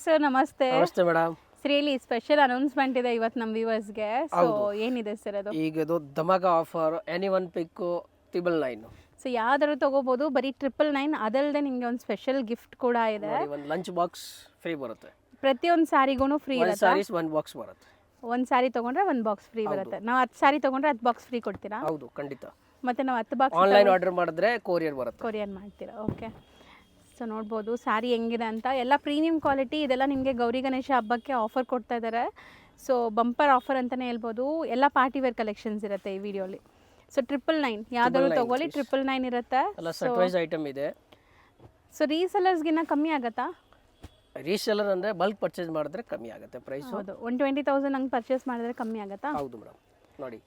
Sir ನಮಸ್ತೆ. ನಮಸ್ತೆ madam. Really special announcement ಇದೆ ಇವತ್ತು ನಮ್ಮ ವ್ಯೂವರ್ಸ್ಗೆ. ಸೊ ಏನಿದೆ ಸರ್ ಅದು? ಈಗ ಇದು ಧಮಾಕ ಆಫರ್, ಎನಿ ಒನ್ ಪಿಕ್ 999. ಸೊ ಯಾವ್ದಾದ್ರು ತಗೋಬಹುದು, ಬರೀ 999. ಅದಲ್ಲದೆ ನಿಮಗೆ ಒಂದು ಸ್ಪೆಷಲ್ ಗಿಫ್ಟ್ ಕೂಡ ಇದೆ. ಒಂದು ಲಂಚ್ ಬಾಕ್ಸ್ ಫ್ರೀ ಬರುತ್ತೆ. ಪ್ರತಿಯೊಂದು ಸ್ಯಾರಿಗೂ ಫ್ರೀ ಇರುತ್ತೆ. ಸ್ಯಾರೀಸ್ ಒಂದು ಬಾಕ್ಸ್ ಬರುತ್ತೆ. ಒಂದು ಸ್ಯಾರಿ ತಗೊಂಡ್ರೆ ಒಂದು ಬಾಕ್ಸ್ ಫ್ರೀ ಬರುತ್ತೆ. ನಾವು 10 ಸ್ಯಾರಿ ತಗೊಂಡ್ರೆ 10 ಬಾಕ್ಸ್ ಫ್ರೀ ಕೊಡ್ತೀರಾ? ಹೌದು, ಖಂಡಿತ. ಮತ್ತೆ ನಾವು 10 ಬಾಕ್ಸ್ ಆನ್ಲೈನ್ ಆರ್ಡರ್ ಮಾಡಿದ್ರೆ ಕೊರಿಯರ್ ಬರುತ್ತೆ. ಕೊರಿಯರ್ ಮಾಡ್ತೀರಾ? ಓಕೆ. ಸೊ ನೋಡ್ಬೋದು ಸ್ಯಾರಿ ಹೆಂಗಿದೆ ಅಂತ. ಎಲ್ಲ ಪ್ರೀಮಿಯಂ ಕ್ವಾಲಿಟಿ. ಇದೆಲ್ಲ ನಿಮಗೆ ಗೌರಿ ಗಣೇಶ ಹಬ್ಬಕ್ಕೆ ಆಫರ್ ಕೊಡ್ತಾ ಇದ್ದಾರೆ. ಸೊ ಬಂಪರ್ ಆಫರ್ ಅಂತಲೇ ಹೇಳ್ಬೋದು. ಎಲ್ಲ ಪಾರ್ಟಿ ವೇರ್ ಕಲೆಕ್ಷನ್ಸ್ ಇರುತ್ತೆ ಈ ವಿಡಿಯೋಲಿ. ಸೊ 999 ಯಾವ್ದಾದ್ರು ತಗೊಳ್ಳಿ, 999 ಇರುತ್ತೆ. ಎಲ್ಲ ಸರ್ಪ್ರೈಸ್ ಐಟಮ್ ಇದೆ. ಸೊ ರೀಸೆಲರ್ಸ್ಗಿನ್ನ ಕಮ್ಮಿ ಆಗುತ್ತಾ? ರೀಸೆಲ್ಲರ್ ಅಂದರೆ ಬಲ್ಕ್ ಪರ್ಚೇಸ್ ಮಾಡಿದ್ರೆ ಕಮ್ಮಿ ಆಗುತ್ತೆ ಪ್ರೈಸ್. ಹೌದು, 120,000 ಹಂಗೆ ಪರ್ಚೇಸ್ ಮಾಡಿದ್ರೆ ಕಮ್ಮಿ ಆಗುತ್ತಾ? ಹೌದು ಮೇಡಮ್. ನೋಡಿ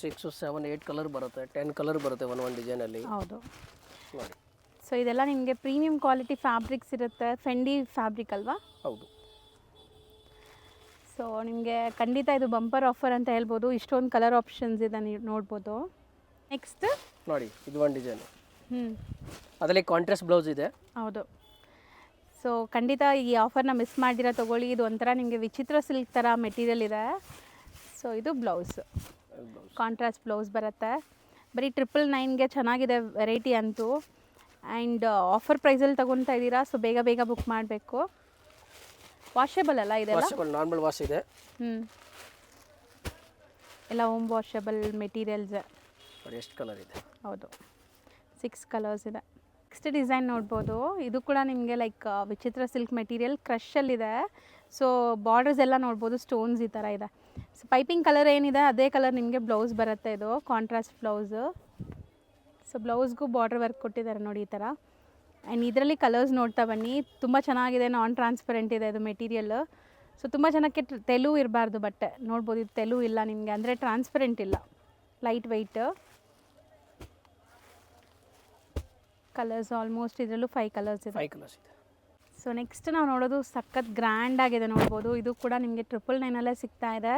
6, 7, 8 ಕಲರ್ ಬರುತ್ತೆ, 10 ಕಲರ್ ಬರುತ್ತೆ ಒಂದು ಡಿಸೈನಲ್ಲಿ. ಹೌದು ನೋಡಿ. ಸೊ ಇದೆಲ್ಲ ನಿಮಗೆ ಪ್ರೀಮಿಯಂ ಕ್ವಾಲಿಟಿ ಫ್ಯಾಬ್ರಿಕ್ಸ್ ಇರುತ್ತೆ. ಫೆಂಡಿ ಫ್ಯಾಬ್ರಿಕ್ ಅಲ್ವಾ? ಹೌದು. ಸೊ ನಿಮಗೆ ಖಂಡಿತ ಇದು ಬಂಪರ್ ಆಫರ್ ಅಂತ ಹೇಳ್ಬೋದು. ಇಷ್ಟೊಂದು ಕಲರ್ ಆಪ್ಷನ್ಸ್ ಇದೆ, ನೀವು ನೋಡ್ಬೋದು. ನೆಕ್ಸ್ಟ್ ನೋಡಿ, ಇದು ಒಂದು ಡಿಸೈನು. ಅದರಲ್ಲಿ ಕಾಂಟ್ರಾಸ್ಟ್ ಬ್ಲೌಸ್ ಇದೆ. ಹೌದು. ಸೊ ಖಂಡಿತ ಈ ಆಫರ್ನ ಮಿಸ್ ಮಾಡಿದಿರ ತೊಗೊಳ್ಳಿ. ಇದು ಒಂಥರ ನಿಮಗೆ ವಿಚಿತ್ರ ಸಿಲ್ಕ್ ಥರ ಮೆಟೀರಿಯಲ್ ಇದೆ. ಸೊ ಇದು ಬ್ಲೌಸ್, ಕಾಂಟ್ರಾಸ್ಟ್ ಬ್ಲೌಸ್ ಬರುತ್ತೆ. ಬರೀ 999ಗೆ ಚೆನ್ನಾಗಿದೆ ವೆರೈಟಿ ಅಂತೂ. ಆ್ಯಂಡ್ ಆಫರ್ ಪ್ರೈಸಲ್ಲಿ ತೊಗೊತಾ ಇದ್ದೀರಾ. ಸೊ ಬೇಗ ಬೇಗ ಬುಕ್ ಮಾಡಬೇಕು. ವಾಷೇಬಲ್ ಅಲ್ಲ ಇದೆಲ್ಲ? ನಾರ್ಮಲ್ ವಾಶ್ ಇದೆ. ಎಲ್ಲ ಹೋಮ್ ವಾಷೇಬಲ್ ಮೆಟೀರಿಯಲ್ಸ್. ಎಷ್ಟು ಕಲರ್ ಇದೆ? ಹೌದು, 6 ಕಲರ್ಸ್ ಇದೆ. ನೆಕ್ಸ್ಟ್ ಡಿಸೈನ್ ನೋಡ್ಬೋದು. ಇದು ಕೂಡ ನಿಮಗೆ ಲೈಕ್ ವಿಚಿತ್ರ ಸಿಲ್ಕ್ ಮೆಟೀರಿಯಲ್, ಕ್ರಷಲ್ಲಿದೆ. ಸೊ ಬಾರ್ಡರ್ಸ್ ಎಲ್ಲ ನೋಡ್ಬೋದು, ಸ್ಟೋನ್ಸ್ ಈ ಥರ ಇದೆ. ಸೊ ಪೈಪಿಂಗ್ ಕಲರ್ ಏನಿದೆ ಅದೇ ಕಲರ್ ನಿಮಗೆ ಬ್ಲೌಸ್ ಬರುತ್ತೆ. ಇದು ಕಾಂಟ್ರಾಸ್ಟ್ ಬ್ಲೌಸು. ಸೊ ಬ್ಲೌಸ್ಗೂ ಬಾರ್ಡರ್ ವರ್ಕ್ ಕೊಟ್ಟಿದ್ದಾರೆ ನೋಡಿ ಈ ಥರ. ಆ್ಯಂಡ್ ಇದರಲ್ಲಿ ಕಲರ್ಸ್ ನೋಡ್ತಾ ಬನ್ನಿ. ತುಂಬ ಚೆನ್ನಾಗಿದೆ, ನಾನ್ ಟ್ರಾನ್ಸ್ಪರೆಂಟ್ ಇದೆ ಇದು ಮೆಟೀರಿಯಲ್. ಸೊ ತುಂಬ ಜನಕ್ಕೆ ತೆಲು ಇರಬಾರ್ದು ಬಟ್ಟೆ. ನೋಡ್ಬೋದು, ಇದು ತೆಲು ಇಲ್ಲ ನಿಮಗೆ, ಅಂದರೆ ಟ್ರಾನ್ಸ್ಪರೆಂಟ್ ಇಲ್ಲ, ಲೈಟ್ ವೆಯ್ಟ್. ಕಲರ್ಸ್ ಆಲ್ಮೋಸ್ಟ್ ಇದರಲ್ಲೂ 5 ಕಲರ್ಸ್ ಇದೆ. 5 ಕಲರ್ಸ್ ಇದೆ. ಸೊ ನೆಕ್ಸ್ಟ್ ನಾವು ನೋಡೋದು ಸಖತ್ ಗ್ರ್ಯಾಂಡ್ ಆಗಿದೆ ನೋಡ್ಬೋದು. ಇದು ಕೂಡ ನಿಮಗೆ 999 ಸಿಗ್ತಾ ಇದೆ.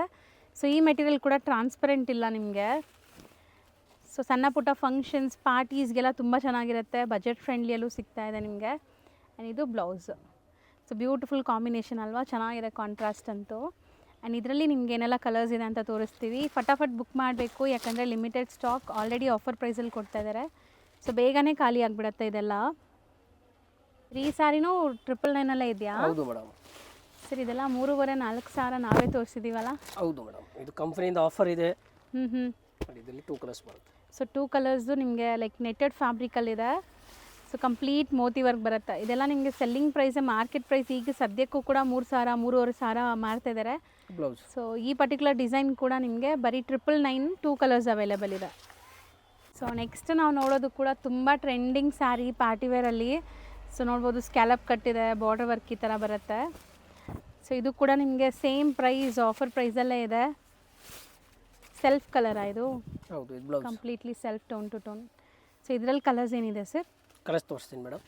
ಸೊ ಈ ಮೆಟೀರಿಯಲ್ ಕೂಡ ಟ್ರಾನ್ಸ್ಪರೆಂಟ್ ಇಲ್ಲ ನಿಮಗೆ. ಸೊ ಸಣ್ಣ ಪುಟ್ಟ ಫಂಕ್ಷನ್ಸ್, ಪಾರ್ಟೀಸ್ಗೆಲ್ಲ ತುಂಬ ಚೆನ್ನಾಗಿರುತ್ತೆ. ಬಜೆಟ್ ಫ್ರೆಂಡ್ಲಿಯಲ್ಲೂ ಸಿಗ್ತಾ ಇದೆ ನಿಮಗೆ. ಆ್ಯಂಡ್ ಇದು ಬ್ಲೌಸ್. ಸೊ ಬ್ಯೂಟಿಫುಲ್ ಕಾಂಬಿನೇಷನ್ ಅಲ್ವಾ? ಚೆನ್ನಾಗಿದೆ ಕಾಂಟ್ರಾಸ್ಟ್ ಅಂತೂ. ಆ್ಯಂಡ್ ಇದರಲ್ಲಿ ನಿಮ್ಗೆ ಏನೆಲ್ಲ ಕಲರ್ಸ್ ಇದೆ ಅಂತ ತೋರಿಸ್ತೀವಿ. ಫಟಾಫಟ್ ಬುಕ್ ಮಾಡಬೇಕು, ಯಾಕಂದರೆ ಲಿಮಿಟೆಡ್ ಸ್ಟಾಕ್. ಆಲ್ರೆಡಿ ಆಫರ್ ಪ್ರೈಸಲ್ಲಿ ಕೊಡ್ತಾ ಇದ್ದಾರೆ. ಸೊ ಬೇಗನೆ ಖಾಲಿ ಆಗಿಬಿಡುತ್ತೆ ಇದೆಲ್ಲ. ಈ ಸಾರಿನೂ 999 ಇದೆಯಾ? ಹೌದು ಮೇಡಮ್. ಸರ್ ಇದೆಲ್ಲ 3,500-4,000 ಸಾವಿರ ನಾವೇ ತೋರಿಸಿದ್ದೀವಲ್ಲ? ಹೌದು ಮೇಡಮ್, ಇದು ಕಂಪ್ನಿಯಿಂದ ಆಫರ್ ಇದೆ. ಇದರಲ್ಲಿ 2 ಕಲರ್ಸ್ ಬರುತ್ತೆ. ಸೊ 2 ಕಲರ್ಸು ನಿಮಗೆ ಲೈಕ್ ನೆಟ್ಟೆಡ್ ಫ್ಯಾಬ್ರಿಕಲ್ಲಿದೆ. ಸೊ ಕಂಪ್ಲೀಟ್ ಮೋತಿ ವರ್ಕ್ ಬರುತ್ತೆ. ಇದೆಲ್ಲ ನಿಮಗೆ ಸೆಲ್ಲಿಂಗ್ ಪ್ರೈಸ್, ಮಾರ್ಕೆಟ್ ಪ್ರೈಸ್ ಈಗ ಸದ್ಯಕ್ಕೂ ಕೂಡ 3,000, 3,500 ಮಾರ್ತಿದ್ದಾರೆ ಬ್ಲೌಸ್. ಸೊ ಈ ಪರ್ಟಿಕ್ಯುಲರ್ ಡಿಸೈನ್ ಕೂಡ ನಿಮಗೆ ಬರೀ 999, 2 ಕಲರ್ಸ್ ಅವೈಲೇಬಲ್ ಇದೆ. ಸೊ ನೆಕ್ಸ್ಟ್ ನಾವು ನೋಡೋದು ಕೂಡ ತುಂಬ ಟ್ರೆಂಡಿಂಗ್ ಸ್ಯಾರಿ ಪಾರ್ಟಿವೇರಲ್ಲಿ. ಸೊ ನೋಡ್ಬೋದು, ಸ್ಕ್ಯಾಲಪ್ ಕಟ್ಟಿದೆ, ಬಾರ್ಡರ್ ವರ್ಕ್ ಈ ಥರ ಬರುತ್ತೆ. ಸೊ ಇದು ಕೂಡ ನಿಮಗೆ ಸೇಮ್ ಪ್ರೈಸ್, ಆಫರ್ ಪ್ರೈಸಲ್ಲೇ ಇದೆ. ಸೆಲ್ಫ್ ಕಲರ್ ಇದು? ಹೌದು, ಇದು blouse completely self tone to tone. So ಇದರಲ್ಲಿ ಕಲರ್ಸ್ ಏನಿದೆ ಸರ್? ಕಲರ್ಸ್ ತೋರಿಸ್ತೀನಿ ಮೇಡಮ್.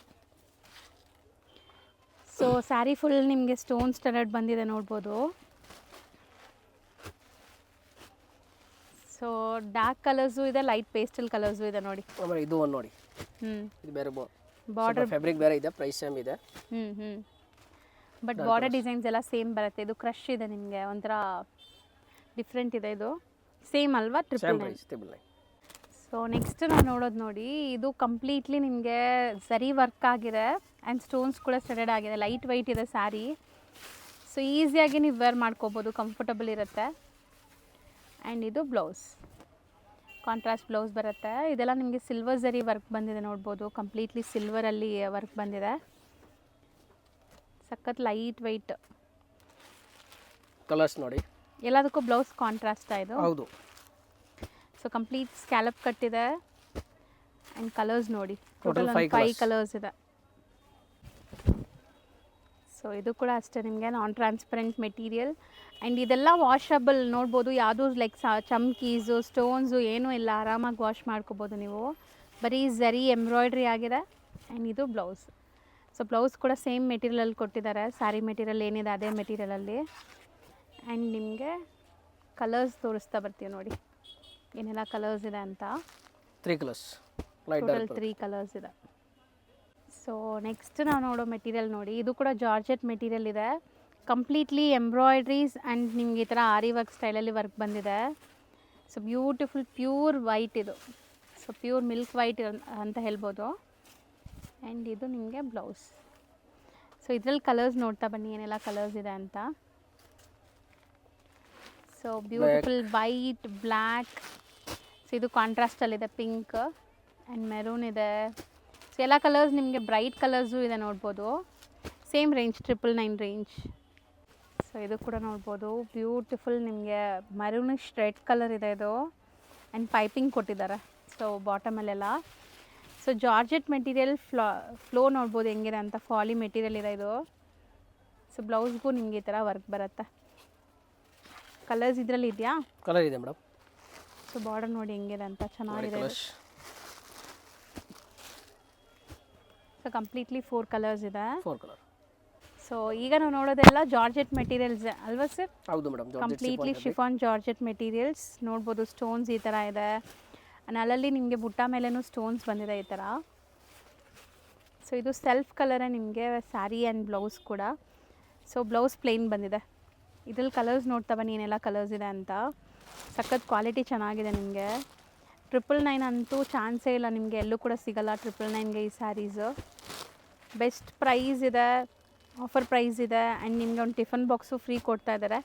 ಸೊ ಸ್ಯಾರಿ ಫುಲ್ ನಿಮಗೆ ಸ್ಟೋನ್ ಸ್ಟಡಡ್ ಬಂದಿದೆ ನೋಡ್ಬೋದು. ಸೊ ಡಾರ್ಕ್ ಕಲರ್ಸು ಇದೆ, ಲೈಟ್ ಪೇಸ್ಟಲ್ ಕಲರ್ಸು ಇದೆ ನೋಡಿ. ಆಮೇಲೆ ಇದು ಒಂದು ನೋಡಿ. ಇದು ಬೇರೆ ಬಾರ್ಡರ್ ಫ್ಯಾಬ್ರಿಕ್ ಬೇರೆ ಇದೆ, ಪ್ರೈಸ್ ಸೇಮ್ ಇದೆ. ಬಟ್ ಬಾರ್ಡರ್ ಡಿಸೈನ್ಸ್ ಎಲ್ಲ ಸೇಮ್ ಬರುತ್ತೆ. ಇದು ಕ್ರಶ್ ಇದೆ ನಿಮಗೆ, ಒಂಥರ ಡಿಫ್ರೆಂಟ್ ಇದೆ. ಇದು ಸೇಮ್ ಅಲ್ವಾ? 999. ಸೊ ನೆಕ್ಸ್ಟ್ ನಾವು ನೋಡೋದು ನೋಡಿ, ಇದು ಕಂಪ್ಲೀಟ್ಲಿ ನಿಮಗೆ ಝರಿ ವರ್ಕ್ ಆಗಿದೆ ಆ್ಯಂಡ್ ಸ್ಟೋನ್ಸ್ ಕೂಡ ಸ್ಟೆಡೆಡ್ ಆಗಿದೆ. ಲೈಟ್ ವೆಯ್ಟ್ ಇದೆ ಸ್ಯಾರಿ. ಸೊ ಈಸಿಯಾಗಿ ನೀವು ವೇರ್ ಮಾಡ್ಕೋಬೋದು, ಕಂಫರ್ಟಬಲ್ ಇರುತ್ತೆ. ಆ್ಯಂಡ್ ಇದು ಬ್ಲೌಸ್, ಕಾಂಟ್ರಾಸ್ಟ್ ಬ್ಲೌಸ್ ಬರುತ್ತೆ. ಇದೆಲ್ಲ ನಿಮಗೆ ಸಿಲ್ವರ್ ಝರಿ ವರ್ಕ್ ಬಂದಿದೆ ನೋಡ್ಬೋದು. ಕಂಪ್ಲೀಟ್ಲಿ ಸಿಲ್ವರಲ್ಲಿ ವರ್ಕ್ ಬಂದಿದೆ. ಸಖತ್ ಲೈಟ್ ವೆಯ್ಟ್. ಕಲರ್ಸ್ ನೋಡಿ. ಎಲ್ಲದಕ್ಕೂ ಬ್ಲೌಸ್ ಕಾಂಟ್ರಾಸ್ಟ್ ಇದು? ಹೌದು. ಸೊ ಕಂಪ್ಲೀಟ್ ಸ್ಕ್ಯಾಲಪ್ ಕಟ್ಟಿದೆ. ಆ್ಯಂಡ್ ಕಲರ್ಸ್ ನೋಡಿ, ಟೋಟಲ್ 5 ಕಲರ್ಸ್ ಇದೆ. ಸೊ ಇದು ಕೂಡ ಅಷ್ಟೇ ನಿಮಗೆ ನಾನ್ ಟ್ರಾನ್ಸ್ಪರೆಂಟ್ ಮೆಟೀರಿಯಲ್. ಆ್ಯಂಡ್ ಇದೆಲ್ಲ ವಾಷಬಲ್ ನೋಡ್ಬೋದು. ಯಾವುದೂ ಲೈಕ್ ಚಮ್ಕೀಸು, ಸ್ಟೋನ್ಸು ಏನೂ ಇಲ್ಲ, ಆರಾಮಾಗಿ ವಾಶ್ ಮಾಡ್ಕೋಬೋದು ನೀವು. ಬರೀ ಝರಿ ಎಂಬ್ರಾಯ್ಡ್ರಿ ಆಗಿದೆ. ಆ್ಯಂಡ್ ಇದು ಬ್ಲೌಸ್. ಸೊ ಬ್ಲೌಸ್ ಕೂಡ ಸೇಮ್ ಮೆಟೀರಿಯಲಲ್ಲಿ ಕೊಟ್ಟಿದ್ದಾರೆ. ಸ್ಯಾರಿ ಮೆಟೀರಿಯಲ್ ಏನಿದೆ ಅದೇ ಮೆಟೀರಿಯಲಲ್ಲಿ. ಆ್ಯಂಡ್ ನಿಮಗೆ ಕಲರ್ಸ್ ತೋರಿಸ್ತಾ ಬರ್ತೀವಿ ನೋಡಿ ಏನೆಲ್ಲ ಕಲರ್ಸ್ ಇದೆ ಅಂತ. 3 ಕಲರ್ಸ್, ಲೈಟ್ ಟೋಟಲ್ 3 ಕಲರ್ಸ್ ಇದೆ. ಸೊ ನೆಕ್ಸ್ಟ್ ನಾವು ನೋಡೋ ಮೆಟೀರಿಯಲ್ ನೋಡಿ, ಇದು ಕೂಡ ಜಾರ್ಜೆಟ್ ಮೆಟೀರಿಯಲ್ ಇದೆ. ಕಂಪ್ಲೀಟ್ಲಿ ಎಂಬ್ರಾಯ್ಡ್ರೀಸ್ ಆ್ಯಂಡ್ ನಿಮ್ಗೆ ಈ ಥರ ಆರಿ ವರ್ಕ್ ಸ್ಟೈಲಲ್ಲಿ ವರ್ಕ್ ಬಂದಿದೆ. ಸೊ ಬ್ಯೂಟಿಫುಲ್ ಪ್ಯೂರ್ ವೈಟ್ ಇದು. ಸೊ ಪ್ಯೂರ್ ಮಿಲ್ಕ್ ವೈಟ್ ಅಂತ ಹೇಳ್ಬೋದು. ಆ್ಯಂಡ್ ಇದು ನಿಮಗೆ ಬ್ಲೌಸ್. ಸೊ ಇದರಲ್ಲಿ ಕಲರ್ಸ್ ನೋಡ್ತಾ ಬನ್ನಿ ಏನೆಲ್ಲ ಕಲರ್ಸ್ ಇದೆ ಅಂತ. So beautiful white, black, so ಇದು ಕಾಂಟ್ರಾಸ್ಟಲ್ಲಿದೆ, ಪಿಂಕ್ ಆ್ಯಂಡ್ ಮೆರೂನ್ ಇದೆ. ಸೊ ಎಲ್ಲ ಕಲರ್ಸ್ ನಿಮಗೆ ಬ್ರೈಟ್ ಕಲರ್ಸು ಇದೆ ನೋಡ್ಬೋದು. Same range 999 range. ಸೊ ಇದು ಕೂಡ ನೋಡ್ಬೋದು ಬ್ಯೂಟಿಫುಲ್ ನಿಮಗೆ ಮರೂನಿಶ್ ರೆಡ್ ಕಲರ್ ಇದೆ ಇದು. ಆ್ಯಂಡ್ ಪೈಪಿಂಗ್ ಕೊಟ್ಟಿದ್ದಾರೆ ಸೊ ಬಾಟಮಲ್ಲೆಲ್ಲ. ಸೊ ಜಾರ್ಜೆಟ್ ಮೆಟೀರಿಯಲ್ ಫ್ಲೋ ನೋಡ್ಬೋದು ಹೆಂಗಿದೆ ಅಂತ. ಫಾಲಿ ಮೆಟೀರಿಯಲ್ ಇದೆ ಇದು. ಸೊ ಬ್ಲೌಸ್ಗೂ ನಿಮಗೆ ಈ ಥರ ವರ್ಕ್ ಬರುತ್ತೆ. ಕಲರ್ಸ್ ಇದರಲ್ಲಿ ಇದೆಯಾ? ಕಲರ್ ಇದೆ ಮೇಡಮ್. ಸೊ ಬಾರ್ಡರ್ ನೋಡಿ ಹೆಂಗಿದೆ ಅಂತ, ಚೆನ್ನಾಗಿದೆ. ಸೊ ಕಂಪ್ಲೀಟ್ಲಿ 4 ಕಲರ್ಸ್ ಇದೆ. 4 ಕಲರ್. ಸೊ ಈಗ ನಾವು ನೋಡೋದೆಲ್ಲ ಜಾರ್ಜೆಟ್ ಮೆಟೀರಿಯಲ್ಸ್ ಅಲ್ವಾ ಸರ್? ಹೌದು madam. Completely chiffon georgette materials ನೋಡ್ಬೋದು. ಸ್ಟೋನ್ಸ್ ಈ ಥರ ಇದೆ. ಅಲ್ಲಲ್ಲಿ ನಿಮಗೆ ಬುಟ್ಟ ಮೇಲೇನೂ ಸ್ಟೋನ್ಸ್ ಬಂದಿದೆ ಈ ಥರ. ಸೊ ಇದು ಸೆಲ್ಫ್ ಕಲರೇ ನಿಮಗೆ ಸ್ಯಾರಿ ಆ್ಯಂಡ್ ಬ್ಲೌಸ್ ಕೂಡ. ಸೊ ಬ್ಲೌಸ್ ಪ್ಲೇನ್ ಬಂದಿದೆ. ಇದ್ರಲ್ಲಿ ಕಲರ್ಸ್ ನೋಡ್ತಾ ಬನ್ನಿ ಏನೆಲ್ಲ ಕಲರ್ಸ್ ಇದೆ ಅಂತ. ಸಖತ್ ಕ್ವಾಲಿಟಿ ಚೆನ್ನಾಗಿದೆ ನಿಮಗೆ. 999 ಅಂತೂ ಚಾನ್ಸೇ ಇಲ್ಲ, ನಿಮಗೆ ಎಲ್ಲೂ ಕೂಡ ಸಿಗಲ್ಲ 999ಗೆ ಈ ಸ್ಯಾರೀಸು. ಬೆಸ್ಟ್ ಪ್ರೈಸ್ ಇದೆ, ಆಫರ್ ಪ್ರೈಸ್ ಇದೆ. ಆ್ಯಂಡ್ ನಿಮಗೆ ಒಂದು ಟಿಫನ್ ಬಾಕ್ಸು ಫ್ರೀ ಕೊಡ್ತಾ ಇದ್ದಾರೆ.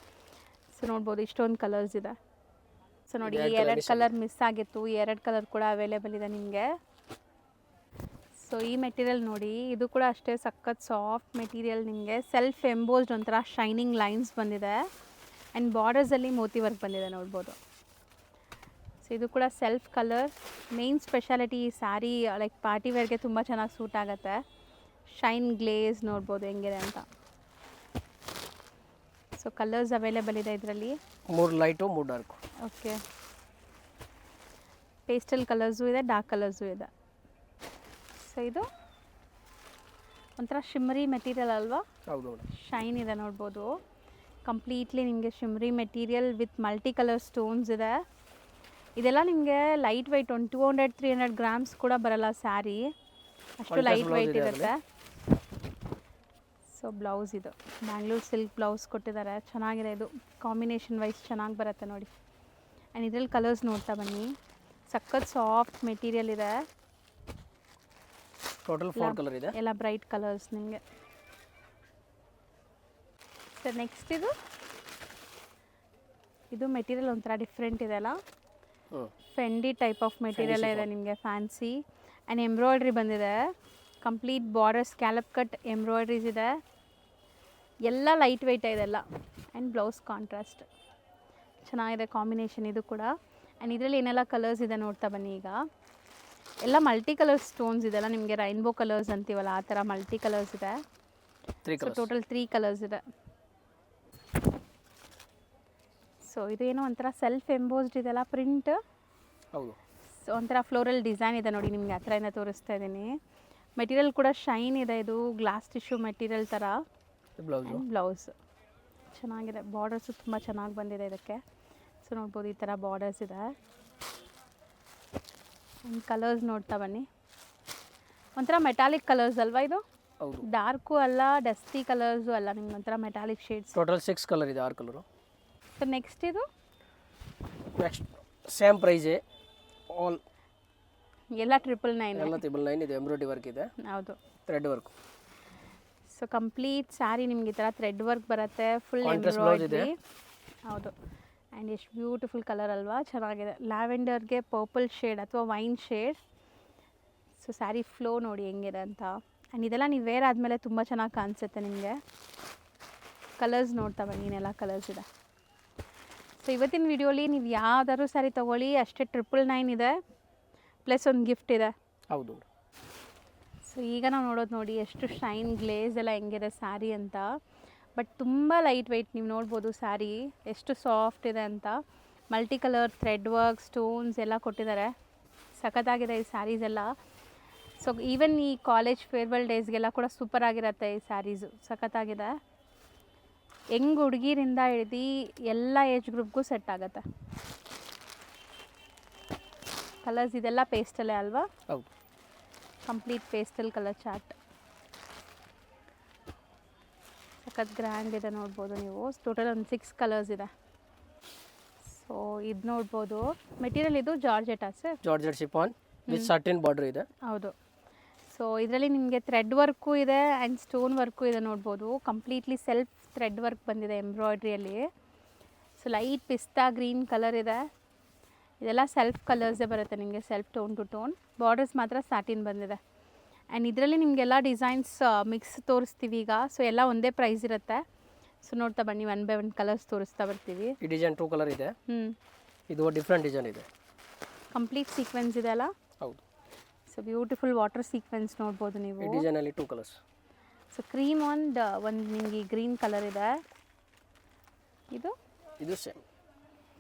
ಸೊ ನೋಡ್ಬೋದು ಇಷ್ಟೊಂದು ಕಲರ್ಸ್ ಇದೆ. ಸೊ ನೋಡಿ ಈ 2 ಕಲರ್ ಮಿಸ್ ಆಗಿತ್ತು, ಈ 2 ಕಲರ್ ಕೂಡ ಅವೈಲೇಬಲ್ ಇದೆ ನಿಮಗೆ. ಸೊ ಈ ಮೆಟೀರಿಯಲ್ ನೋಡಿ, ಇದು ಕೂಡ ಅಷ್ಟೇ ಸಖತ್ ಸಾಫ್ಟ್ ಮೆಟೀರಿಯಲ್. ನಿಮಗೆ ಸೆಲ್ಫ್ ಎಂಬೋಸ್ಡ್ ಒಂಥರ ಶೈನಿಂಗ್ ಲೈನ್ಸ್ ಬಂದಿದೆ. ಆ್ಯಂಡ್ ಬಾರ್ಡರ್ಸಲ್ಲಿ ಮೋತಿ ವರ್ಕ್ ಬಂದಿದೆ ನೋಡ್ಬೋದು. ಸೊ ಇದು ಕೂಡ ಸೆಲ್ಫ್ ಕಲರ್. ಮೇನ್ ಸ್ಪೆಷಾಲಿಟಿ ಈ ಸ್ಯಾರಿ ಲೈಕ್ ಪಾರ್ಟಿ ವೇರ್ಗೆ ತುಂಬ ಚೆನ್ನಾಗಿ ಸೂಟ್ ಆಗುತ್ತೆ. ಶೈನ್ ಗ್ಲೇಸ್ ನೋಡ್ಬೋದು ಹೆಂಗಿದೆ ಅಂತ. ಸೊ ಕಲರ್ಸ್ ಅವೈಲೇಬಲ್ ಇದೆ ಇದರಲ್ಲಿ. 3 light 3 dark. Okay. Pastel colours ಇದೆ, ಡಾರ್ಕ್ ಕಲರ್ಸು ಇದೆ. ಸೊ ಇದು ಒಂಥರ ಶಿಮ್ರಿ ಮೆಟೀರಿಯಲ್ ಅಲ್ವಾ? ಹೌದು ಮೇಡಮ್. ಶೈನ್ ಇದೆ ನೋಡ್ಬೋದು. ಕಂಪ್ಲೀಟ್ಲಿ ನಿಮಗೆ shimmery material with multi colour stones ಇದೆ. ಇದೆಲ್ಲ ನಿಮಗೆ ಲೈಟ್ ವೆಯ್ಟ್, ಒಂದು 200-300 ಗ್ರಾಮ್ಸ್ ಕೂಡ ಬರಲ್ಲ ಸ್ಯಾರಿ, ಅಷ್ಟು ಲೈಟ್ ವೆಯ್ಟ್ ಇರುತ್ತೆ. ಸೊ ಬ್ಲೌಸ್ ಇದು ಬ್ಯಾಂಗ್ಳೂರ್ ಸಿಲ್ಕ್ ಬ್ಲೌಸ್ ಕೊಟ್ಟಿದ್ದಾರೆ. ಚೆನ್ನಾಗಿದೆ ಇದು, ಕಾಂಬಿನೇಷನ್ ವೈಸ್ ಚೆನ್ನಾಗಿ ಬರುತ್ತೆ ನೋಡಿ. ಆ್ಯಂಡ್ ಇದರಲ್ಲಿ ಕಲರ್ಸ್ ನೋಡ್ತಾ ಬನ್ನಿ. ಸಖತ್ ಸಾಫ್ಟ್ ಮೆಟೀರಿಯಲ್ ಇದೆ. ಟೋಟಲ್ 4 ಕಲರ್ ಇದೆ. ಎಲ್ಲ ಬ್ರೈಟ್ ಕಲರ್ಸ್ ನಿಮಗೆ. ಸರ್ ನೆಕ್ಸ್ಟ್ ಇದು ಮೆಟೀರಿಯಲ್ ಒಂಥರ ಡಿಫ್ರೆಂಟ್ ಇದೆ ಅಲ್ಲ. ಫೆಂಡಿ ಟೈಪ್ ಆಫ್ ಮೆಟೀರಿಯಲ್ ಇದೆ ನಿಮಗೆ, ಫ್ಯಾನ್ಸಿ. ಆ್ಯಂಡ್ ಎಂಬ್ರಾಯ್ಡ್ರಿ ಬಂದಿದೆ. Complete border scallop cut embroideries ಇದೆ. ಎಲ್ಲ ಲೈಟ್ ವೆಯ್ಟ್ ಇದೆಲ್ಲ. ಆ್ಯಂಡ್ ಬ್ಲೌಸ್ ಕಾಂಟ್ರಾಸ್ಟ್ ಚೆನ್ನಾಗಿದೆ ಕಾಂಬಿನೇಷನ್ ಇದು ಕೂಡ. ಆ್ಯಂಡ್ ಇದರಲ್ಲಿ ಏನೆಲ್ಲ ಕಲರ್ಸ್ ಇದೆ ನೋಡ್ತಾ ಬನ್ನಿ. ಈಗ ಎಲ್ಲ ಮಲ್ಟಿ ಕಲರ್ಸ್ ಸ್ಟೋನ್ಸ್ ಇದೆಲ್ಲ ನಿಮಗೆ, ರೈನ್ಬೋ ಕಲರ್ಸ್ ಅಂತೀವಲ್ಲ ಆ ಥರ ಮಲ್ಟಿ ಕಲರ್ಸ್ ಇದೆ. ಸೊ ಟೋಟಲ್ 3 ಕಲರ್ಸ್ ಇದೆ. ಸೊ ಇದೇನೋ ಒಂಥರ ಸೆಲ್ಫ್ ಎಂಬೋಸ್ಡ್ ಇದೆಲ್ಲ ಪ್ರಿಂಟ್. ಹೌದು. ಸೊ ಒಂಥರ ಫ್ಲೋರಲ್ ಡಿಸೈನ್ ಇದೆ ನೋಡಿ, ನಿಮಗೆ ಹತ್ರದಿಂದ ತೋರಿಸ್ತಾ ಇದ್ದೀನಿ. ಮೆಟೀರಿಯಲ್ ಕೂಡ ಶೈನ್ ಇದೆ. ಇದು ಗ್ಲಾಸ್ ಟಿಶ್ಯೂ ಮೆಟೀರಿಯಲ್ ಥರ. ಬ್ಲೌಸ್ ಚೆನ್ನಾಗಿದೆ. ಬಾರ್ಡರ್ಸು ತುಂಬ ಚೆನ್ನಾಗಿ ಬಂದಿದೆ ಇದಕ್ಕೆ. ಸೊ ನೋಡ್ಬೋದು ಈ ಥರ ಬಾರ್ಡರ್ಸ್ ಇದೆ. ಕಲರ್ಸ್ ನೋಡ್ತಾ ಬನ್ನಿ. ಒಂಥರ ಮೆಟಾಲಿಕ್ ಕಲರ್ಸ್ ಅಲ್ವಾ ಇದು? ಹೌದು. ಡಾರ್ಕು ಅಲ್ಲ, ಡಸ್ಟಿ ಕಲರ್ಸು ಅಲ್ಲ, ನಿಮ್ಗೆ ಒಂಥರ ಮೆಟಾಲಿಕ್ ಶೇಡ್ಸ್. ಟೋಟಲ್ 6 ಕಲರ್ ಇದೆ, 6 colour. So next next same ಪ್ರೈಸೇ, ಆಲ್ ಎಲ್ಲ 999. ಎಲ್ಲ 999 ಇದೆ. ಎಂಬ್ರಾಯ್ಡ್ರಿ ವರ್ಕ್ ಇದೆ. ಹೌದು, thread work. So complete sari ನಿಮ್ಗೆ ಈ ಥರ ಥ್ರೆಡ್ ವರ್ಕ್ ಬರುತ್ತೆ, ಫುಲ್ ಎಂಬ್ರಾಯ್ಡ್ರಿ. ಹೌದು. ಆ್ಯಂಡ್ ಎಷ್ಟು ಬ್ಯೂಟಿಫುಲ್ ಕಲರ್ ಅಲ್ವಾ, ಚೆನ್ನಾಗಿದೆ. ಲ್ಯಾವೆಂಡರ್ಗೆ ಪರ್ಪಲ್ ಶೇಡ್ ಅಥವಾ wine shade. So sari flow ನೋಡಿ ಹೆಂಗಿದೆ ಅಂತ. ಆ್ಯಂಡ್ ಇದೆಲ್ಲ ನೀವು ವೇರ್ ಆದಮೇಲೆ ತುಂಬ ಚೆನ್ನಾಗಿ ಕಾಣಿಸುತ್ತೆ ನಿಮಗೆ. ಕಲರ್ಸ್ ನೋಡ್ತಾ ಬನ್ನಿ, ಏನೆಲ್ಲ ಕಲರ್ಸ್ ಇದೆ. ಸೊ ಇವತ್ತಿನ ವಿಡಿಯೋಲಿ ನೀವು ಯಾವ್ದಾದ್ರು ಸ್ಯಾರಿ ತೊಗೊಳ್ಳಿ ಅಷ್ಟೇ 999 ಇದೆ, ಪ್ಲಸ್ ಒಂದು ಗಿಫ್ಟ್ ಇದೆ. ಹೌದು. ಸೊ ಈಗ ನಾವು ನೋಡೋದು ನೋಡಿ ಎಷ್ಟು ಶೈನ್ ಗ್ಲೇಸ್ ಎಲ್ಲ ಹೆಂಗಿದೆ ಸ್ಯಾರಿ ಅಂತ. ಬಟ್ ತುಂಬ ಲೈಟ್ ವೆಯ್ಟ್, ನೀವು ನೋಡ್ಬೋದು ಸ್ಯಾರಿ ಎಷ್ಟು ಸಾಫ್ಟ್ ಇದೆ ಅಂತ. Multi colour thread work stones ಎಲ್ಲ ಕೊಟ್ಟಿದ್ದಾರೆ. ಸಖತ್ತಾಗಿದೆ ಈ ಸ್ಯಾರೀಸ್ ಎಲ್ಲ. ಸೊ ಈವನ್ ಈ ಕಾಲೇಜ್ ಫೇರ್ವೆಲ್ ಡೇಸ್ಗೆಲ್ಲ ಕೂಡ ಸೂಪರ್ ಆಗಿರುತ್ತೆ ಈ ಸ್ಯಾರೀಸು, ಸಖತ್ತಾಗಿದೆ. ಹೆಂಗ್ ಹುಡುಗಿರಿಂದ ಹಿಡ್ದು ಎಲ್ಲ ಏಜ್ ಗ್ರೂಪ್ಗೂ ಸೆಟ್ ಆಗುತ್ತೆ. ಕಲರ್ಸ್ ಇದೆಲ್ಲ ಪೇಸ್ಟಲ್ಲೇ ಅಲ್ವಾ? ಹೌದು. Complete pastel colour chart. ಸಖತ್ ಗ್ರ್ಯಾಂಡ್ ಇದೆ ನೋಡ್ಬೋದು ನೀವು. ಟೋಟಲ್ ಒಂದು 6 ಕಲರ್ಸ್ ಇದೆ. ಸೊ ಇದು ನೋಡ್ಬೋದು. ಮೆಟೀರಿಯಲ್ ಇದು ಜಾರ್ಜೆಟಾ sir? Georgette chiffon with satin border ಇದೆ. ಹೌದು. ಸೊ ಇದರಲ್ಲಿ ನಿಮಗೆ ಥ್ರೆಡ್ ವರ್ಕು ಇದೆ ಆ್ಯಂಡ್ ಸ್ಟೋನ್ ವರ್ಕು ಇದೆ ನೋಡ್ಬೋದು. ಕಂಪ್ಲೀಟ್ಲಿ ಸೆಲ್ಫ್ ಥ್ರೆಡ್ ವರ್ಕ್ ಬಂದಿದೆ ಎಂಬ್ರಾಯ್ಡ್ರಿಯಲ್ಲಿ. So light pista green colour ಇದೆ. ಇದೆಲ್ಲ ಸೆಲ್ಫ್ ಕಲರ್ಸೇ ಬರುತ್ತೆ ನಿಮಗೆ, self tone to tone. Borders ಮಾತ್ರ ಸ್ಯಾಟಿನ್ ಬಂದಿದೆ. ಆ್ಯಂಡ್ ಇದರಲ್ಲಿ ನಿಮಗೆಲ್ಲ ಡಿಸೈನ್ಸ್ ಮಿಕ್ಸ್ ತೋರಿಸ್ತೀವಿ ಈಗ. ಸೊ ಎಲ್ಲ ಒಂದೇ ಪ್ರೈಸ್ ಇರುತ್ತೆ. ಸೊ ನೋಡ್ತಾ ಬನ್ನಿ, 1 by 1 ಕಲರ್ಸ್ ತೋರಿಸ್ತಾ ಬರ್ತೀವಿ. ಈ ಡಿಸೈನ್ 2 ಕಲರ್ ಇದೆ. ಇದು ಡಿಫ್ರೆಂಟ್ ಡಿಸೈನ್ ಇದೆ. ಕಂಪ್ಲೀಟ್ ಸೀಕ್ವೆನ್ಸ್ ಇದೆ ಅಲ್ಲ? ಹೌದು. ಸೊ ಬ್ಯೂಟಿಫುಲ್ ವಾಟರ್ ಸೀಕ್ವೆನ್ಸ್ ನೋಡ್ಬೋದು ನೀವು. ಈ ಡಿಸೈನಲ್ಲಿ 2 ಕಲರ್ಸ್. ಸೊ ಕ್ರೀಮ್ ಒಂದು ನಿಮಗೆ ಗ್ರೀನ್ ಕಲರ್ ಇದೆ. ಇದು ಸೇಮ್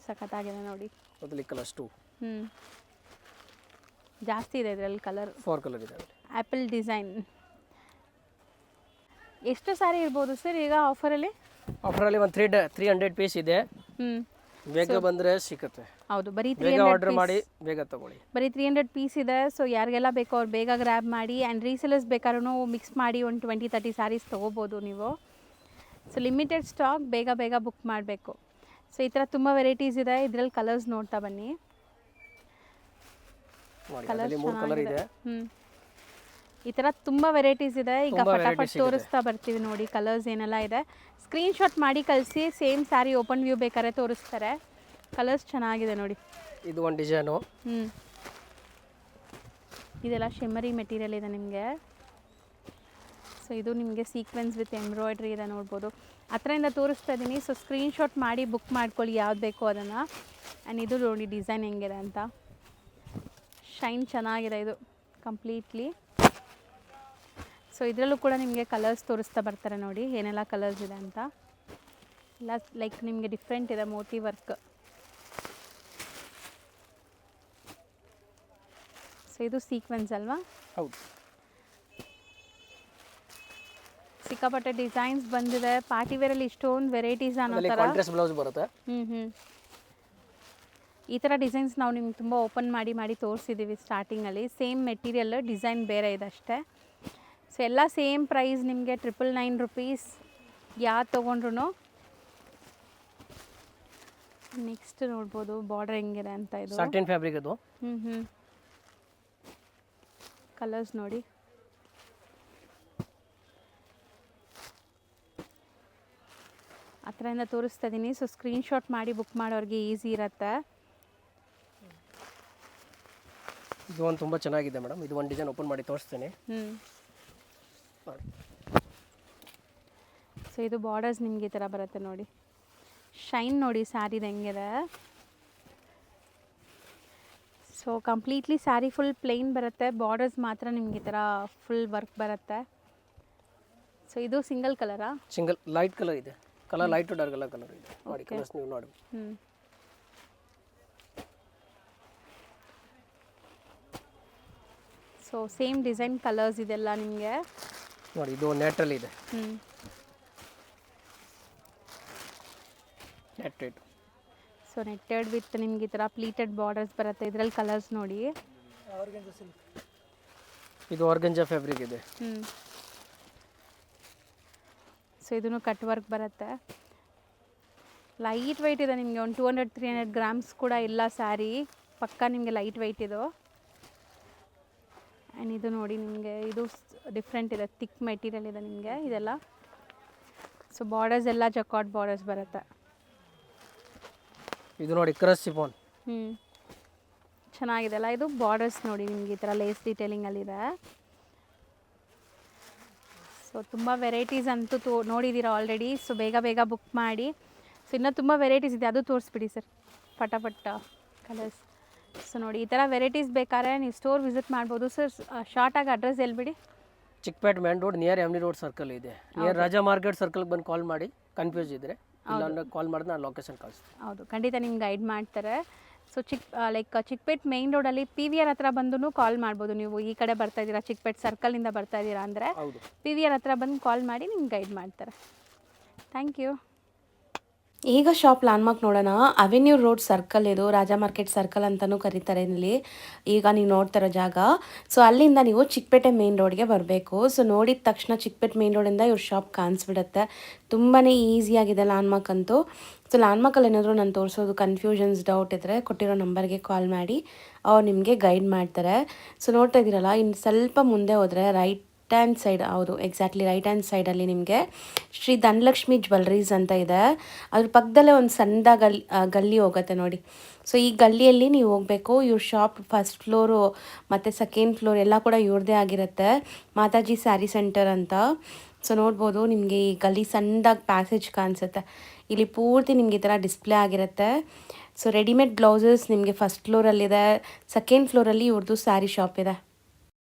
ಸಖತ್ತಾಗಿದೆ ನೋಡಿ. ಮೊದಲ ಕಲರ್ಸ್ 2. ಜಾಸ್ತಿ ಇದೆ ಇದರಲ್ಲಿ ಕಲರ್. 4 ಕಲರ್ ಇದೆ. Apple design. ಎಷ್ಟು ಸಾರಿ ಇರ್ಬೋದು ಸರ್ ಈಗ ಆಫರಲ್ಲಿ? ಆಫರಲ್ಲಿ ಒಂದು 300 ಪೀಸ್ ಇದೆ. ಬೇಗ ಬಂದರೆ ಸಿಗುತ್ತೆ. ಹೌದು, ಬರೀ ಬೇಗ ಆರ್ಡರ್ ಮಾಡಿ ಬೇಗ ತಗೊಳ್ಳಿ. ಬರೀ 300 ಪೀಸ್ ಇದೆ. ಸೊ ಯಾರಿಗೆಲ್ಲ ಬೇಕೋ ಅವ್ರು ಬೇಗ ಗ್ರ್ಯಾಬ್ ಮಾಡಿ. ಆ್ಯಂಡ್ ರೀಸೆಲರ್ಸ್ ಬೇಕಾದ್ರೂ ಮಿಕ್ಸ್ ಮಾಡಿ ಒಂದು 20-30 ಸ್ಯಾರೀಸ್ ತೊಗೋಬೋದು ನೀವು. ಸೊ ಲಿಮಿಟೆಡ್ ಸ್ಟಾಕ್, ಬೇಗ ಬೇಗ ಬುಕ್ ಮಾಡಬೇಕು. ಸೊ ಈ ಥರ ತುಂಬ ವೆರೈಟೀಸ್ ಇದೆ. ಇದರಲ್ಲಿ ಕಲರ್ಸ್ ನೋಡ್ತಾ ಬನ್ನಿ. ಕಲರ್ಸ್ 3 ಕಲರ್ ಇದೆ. ಈ ಥರ ತುಂಬ ವೆರೈಟೀಸ್ ಇದೆ. ಈಗ ಫಟಾಫಟ್ ತೋರಿಸ್ತಾ ಬರ್ತೀವಿ ನೋಡಿ ಕಲರ್ಸ್ ಏನೆಲ್ಲ ಇದೆ. ಸ್ಕ್ರೀನ್ಶಾಟ್ ಮಾಡಿ ಕಳಿಸಿ. ಸೇಮ್ ಸ್ಯಾರಿ ಓಪನ್ ವ್ಯೂ ಬೇಕಾದ್ರೆ ತೋರಿಸ್ತಾರೆ. ಕಲರ್ಸ್ ಚೆನ್ನಾಗಿದೆ ನೋಡಿ. ಇದು ಒಂದು ಡಿಸೈನು. ಇದೆಲ್ಲ ಶಿಮ್ಮರಿ ಮೆಟೀರಿಯಲ್ ಇದೆ ನಿಮಗೆ. ಸೊ ಇದು ನಿಮಗೆ ಸೀಕ್ವೆನ್ಸ್ ವಿತ್ ಎಂಬ್ರಾಯ್ಡ್ರಿ ಇದೆ ನೋಡ್ಬೋದು. ಹತ್ರದಿಂದ ತೋರಿಸ್ತಾ ಇದ್ದೀನಿ. ಸೊ ಸ್ಕ್ರೀನ್ಶಾಟ್ ಮಾಡಿ ಬುಕ್ ಮಾಡ್ಕೊಳ್ಳಿ ಯಾವ್ದು ಬೇಕೋ ಅದನ್ನು. ಆ್ಯಂಡ್ ಇದು ನೋಡಿ ಡಿಸೈನ್ ಹೆಂಗಿದೆ ಅಂತ. ಶೈನ್ ಚೆನ್ನಾಗಿದೆ ಇದು ಕಂಪ್ಲೀಟ್ಲಿ. ಸೊ ಇದರಲ್ಲೂ ಕೂಡ ನಿಮಗೆ ಕಲರ್ಸ್ ತೋರಿಸ್ತಾ ಬರ್ತಾರೆ ನೋಡಿ ಏನೆಲ್ಲ ಕಲರ್ಸ್ ಇದೆ ಅಂತ. ಎಲ್ಲ ಲೈಕ್ ನಿಮಗೆ ಡಿಫ್ರೆಂಟ್ ಇದೆ ಮೋತಿ ವರ್ಕ್. ಸೊ ಇದು ಸೀಕ್ವೆನ್ಸ್ ಅಲ್ವಾ? ಹೌದು. ಸಿಕ್ಕಾಪಟ್ಟೆ ಡಿಸೈನ್ಸ್ ಬಂದಿದೆ. ಪಾರ್ಟಿ ವೇರಲ್ಲಿ ಇಷ್ಟೊಂದು ವೆರೈಟೀಸ್ ಅನ್ನೋ ಥರ. ಕಾಂಟ್ರಾಸ್ಟ್ ಬ್ಲೌಸ್ ಬರುತ್ತೆ. ಈ ಥರ ಡಿಸೈನ್ಸ್ ನಾವು ನಿಮ್ಗೆ ತುಂಬ ಓಪನ್ ಮಾಡಿ ತೋರಿಸಿದ್ದೀವಿ ಸ್ಟಾರ್ಟಿಂಗಲ್ಲಿ. ಸೇಮ್ ಮೆಟೀರಿಯಲ್, ಡಿಸೈನ್ ಬೇರೆ ಇದೆ ಅಷ್ಟೇ. ಸೊ ಎಲ್ಲ ಸೇಮ್ ಪ್ರೈಸ್ ನಿಮಗೆ 999 ರುಪೀಸ್ ಯಾವ್ದು ತೊಗೊಂಡ್ರು. ನೆಕ್ಸ್ಟ್ ನೋಡ್ಬೋದು ಬಾರ್ಡರ್ ಹೆಂಗಿದೆ ಅಂತ. ಇದು ಸಾಟಿನ್ ಫ್ಯಾಬ್ರಿಕ್ ಅದು. ಕಲರ್ಸ್ ನೋಡಿ. ಹತ್ರದಿಂದ ತೋರಿಸ್ತಾ ಇದ್ದೀನಿ. ಸೊ ಸ್ಕ್ರೀನ್ಶಾಟ್ ಮಾಡಿ ಬುಕ್ ಮಾಡೋರಿಗೆ ಈಸಿ ಇರುತ್ತೆ. ಇದು ಒಂದು ತುಂಬ ಚೆನ್ನಾಗಿದೆ ಮೇಡಮ್. ಇದು ಒಂದು ಡಿಸೈನ್ ಓಪನ್ ಮಾಡಿ ತೋರಿಸ್ತೀನಿ. ಸೊ ಇದು ಬಾರ್ಡರ್ಸ್ ನಿಮಗೆ ಈ ಥರ ಬರುತ್ತೆ ನೋಡಿ. ಶೈನ್ ನೋಡಿ ಸ್ಯಾರಿದು ಹೆಂಗಿದೆ. So completely sari full plane ಬರುತ್ತೆ. ಬಾರ್ಡರ್ಸ್ ಮಾತ್ರ ನಿಮ್ಗೆ ಈ ಥರ ಫುಲ್ ವರ್ಕ್ ಬರುತ್ತೆ. ಸೊ ಇದು ಸಿಂಗಲ್ ಕಲರಾ? ಸಿಂಗಲ್ ಲೈಟ್ ಕಲರ್ ಇದೆ. ಕಲರ್ ಲೈಟ್ ಡಾರ್ಕ್ ಎಲ್ಲ ಕಲರ್ ಇದೆ ನೋಡಿ. ಕಲರ್ಸ್ ನೀವು ನೋಡಿ. ಸೊ ಸೇಮ್ ಡಿಸೈನ್ ಕಲರ್ಸ್ ಇದೆಲ್ಲ ನಿಮಗೆ ನೋಡಿ. ಇದು ನೆಟ್ಟಲ್ಲಿ ಇದೆ. ನೆಟ್ಟೆಡ್. ಸೊ ನೆಟ್ಟೆಡ್ ವಿತ್ ನಿಮ್ಗೆ ಈ ಥರ ಪ್ಲೀಟೆಡ್ ಬಾರ್ಡರ್ಸ್ ಬರುತ್ತೆ. ಇದರಲ್ಲಿ ಕಲರ್ಸ್ ನೋಡಿ. ಇದು ಆರ್ಗಂಜಾ ಫ್ಯಾಬ್ರಿಕ್ ಇದೆ. ಸೊ ಇದನ್ನು ಕಟ್ ವರ್ಕ್ ಬರುತ್ತೆ. ಲೈಟ್ ವೆಯ್ಟ್ ಇದೆ ನಿಮಗೆ. ಒಂದು 200-300 ಗ್ರಾಮ್ಸ್ ಕೂಡ ಇಲ್ಲ ಸ್ಯಾರಿ. ಪಕ್ಕ ನಿಮಗೆ ಲೈಟ್ ವೆಯ್ಟ್ ಇದು. ಆ್ಯಂಡ್ ಇದು ನೋಡಿ ನಿಮಗೆ ಇದು ಡಿಫ್ರೆಂಟ್ ಇದೆ. ಥಿಕ್ ಮೆಟೀರಿಯಲ್ ಇದೆ ನಿಮಗೆ ಇದೆಲ್ಲ. ಸೊ ಬಾರ್ಡರ್ಸ್ ಎಲ್ಲ ಜಕಾರ್ಡ್ ಬಾರ್ಡರ್ಸ್ ಬರುತ್ತೆ. ಇದು ನೋಡಿ ಕ್ರಶ್ ಶಿಫಾನ್. ಚೆನ್ನಾಗಿದೆ ಅಲ್ಲ. ಇದು ಬಾರ್ಡರ್ಸ್ ನೋಡಿ ನಿಮಗೆ ಈ ಥರ ಲೇಸ್ ಡೀಟೇಲಿಂಗಲ್ಲಿದೆ. ಸೊ ತುಂಬ ವೆರೈಟೀಸ್ ಅಂತೂ ನೋಡಿದ್ದೀರಾ ಆಲ್ರೆಡಿ. ಸೊ ಬೇಗ ಬೇಗ ಬುಕ್ ಮಾಡಿ. ಸೊ ಇನ್ನೂ ತುಂಬ ವೆರೈಟೀಸ್ ಇದೆ, ಅದು ತೋರಿಸ್ಬಿಡಿ ಸರ್ ಫಟಾಫಟ್ ಕಲರ್ಸ್. ಸೊ ನೋಡಿ ಈ ಥರ ವೆರೈಟೀಸ್ ಬೇಕಾದ್ರೆ ನೀವು ಸ್ಟೋರ್ ವಿಸಿಟ್ ಮಾಡ್ಬೋದು ಸರ್. ಶಾರ್ಟಾಗಿ ಅಡ್ರೆಸ್ ಹೇಳ್ಬಿಡಿ. Chickpet main road near M D road circle ಇದೆ. ನಿಯರ್ ರಾಜಾ ಮಾರ್ಕೆಟ್ ಸರ್ಕಲ್ಗೆ ಬಂದು ಕಾಲ್ ಮಾಡಿ. ಕನ್ಫ್ಯೂಸ್ ಇದ್ದರೆ ಇಲ್ಲ ಕಾಲ್ ಮಾಡಿದ್ರೆ ನಾನು ಲೊಕೇಶನ್ ಕಳಿಸ್ತೀನಿ. ಹೌದು, ಖಂಡಿತ ನಿಮ್ಗೆ ಗೈಡ್ ಮಾಡ್ತಾರೆ. ಸೊ ಚಿಕ್ಕಪೇಟ್ ಮೇನ್ ರೋಡಲ್ಲಿ PVR ಹತ್ರ ಬಂದು ಕಾಲ್ ಮಾಡ್ಬೋದು. ನೀವು ಈ ಕಡೆ ಬರ್ತಾ ಇದ್ದೀರಾ, ಚಿಕ್ಕಪೇಟ್ ಸರ್ಕಲಿಂದ ಬರ್ತಾ ಇದ್ದೀರಾ ಅಂದರೆ PVR ಹತ್ರ ಬಂದು ಕಾಲ್ ಮಾಡಿ ನಿಮ್ಗೆ ಗೈಡ್ ಮಾಡ್ತಾರೆ. Thank you. ಈಗ ಶಾಪ್ ಲ್ಯಾಂಡ್ಮಾರ್ಕ್ ನೋಡೋಣ. ಅವೆನ್ಯೂ ರೋಡ್ ಸರ್ಕಲ್ ಇದು, ರಾಜಾ ಮಾರ್ಕೆಟ್ ಸರ್ಕಲ್ ಅಂತಲೂ ಕರೀತಾರೆ ಇಲ್ಲಿ. ಈಗ ನೀವು ನೋಡ್ತಿರೋ ಜಾಗ. ಸೊ ಅಲ್ಲಿಂದ ನೀವು ಚಿಕ್ಕಪೇಟೆ ಮೇನ್ ರೋಡ್ಗೆ ಬರಬೇಕು. ಸೊ ನೋಡಿದ ತಕ್ಷಣ ಚಿಕ್ಕಪೇಟೆ ಮೇನ್ ರೋಡಿಂದ ಇವ್ರ ಶಾಪ್ ಕಾಣಿಸ್ಬಿಡುತ್ತೆ. ತುಂಬಾ ಈಸಿಯಾಗಿದೆ ಲ್ಯಾಂಡ್ಮಾರ್ಕ್ ಅಂತೂ. ಸೊ ಲ್ಯಾಂಡ್ಮಾರ್ಕಲ್ಲಿ ಏನಾದರೂ ನಾನು ತೋರಿಸೋದು ಕನ್ಫ್ಯೂಷನ್ಸ್ ಡೌಟ್ ಇದ್ದರೆ ಕೊಟ್ಟಿರೋ ನಂಬರ್ಗೆ ಕಾಲ್ ಮಾಡಿ ಅವ್ರು ನಿಮಗೆ ಗೈಡ್ ಮಾಡ್ತಾರೆ. ಸೊ ನೋಡ್ತಾ ಇದ್ದೀರಲ್ಲ, ಇನ್ನು ಸ್ವಲ್ಪ ಮುಂದೆ ಹೋದರೆ ರೈಟ್ ಹ್ಯಾಂಡ್ ಸೈಡ್, ಹೌದು ಎಕ್ಸಾಕ್ಟ್ಲಿ ರೈಟ್ ಹ್ಯಾಂಡ್ ಸೈಡಲ್ಲಿ ನಿಮಗೆ ಶ್ರೀ ಧನಲಕ್ಷ್ಮಿ ಜ್ಯುವೆಲ್ರೀಸ್ ಅಂತ ಇದೆ. ಅದ್ರ ಪಕ್ಕದಲ್ಲೇ ಒಂದು ಸಣ್ಣದ ಗಲ್ಲಿ ಹೋಗುತ್ತೆ ನೋಡಿ. ಸೊ ಈ ಗಲ್ಲಿಯಲ್ಲಿ ನೀವು ಹೋಗಬೇಕು. ಇವ್ರ ಶಾಪ್ ಫಸ್ಟ್ ಫ್ಲೋರು ಮತ್ತು ಸೆಕೆಂಡ್ ಫ್ಲೋರ್ ಎಲ್ಲ ಕೂಡ ಇವ್ರದ್ದೇ ಆಗಿರುತ್ತೆ. ಮಾತಾಜಿ ಸ್ಯಾರಿ ಸೆಂಟರ್ ಅಂತ. ಸೊ ನೋಡ್ಬೋದು, ನಿಮಗೆ ಈ ಗಲ್ಲಿ ಸಣ್ಣದಾಗಿ ಪ್ಯಾಸೇಜ್ ಕಾಣಿಸುತ್ತೆ. ಇಲ್ಲಿ ಪೂರ್ತಿ ನಿಮಗೆ ಈ ಥರ ಡಿಸ್ಪ್ಲೇ ಆಗಿರುತ್ತೆ. ಸೊ ರೆಡಿಮೇಡ್ ಬ್ಲೌಸಸ್ ನಿಮಗೆ ಫಸ್ಟ್ ಫ್ಲೋರಲ್ಲಿದೆ, ಸೆಕೆಂಡ್ ಫ್ಲೋರಲ್ಲಿ ಇವ್ರದ್ದು ಸ್ಯಾರಿ ಶಾಪ್ ಇದೆ.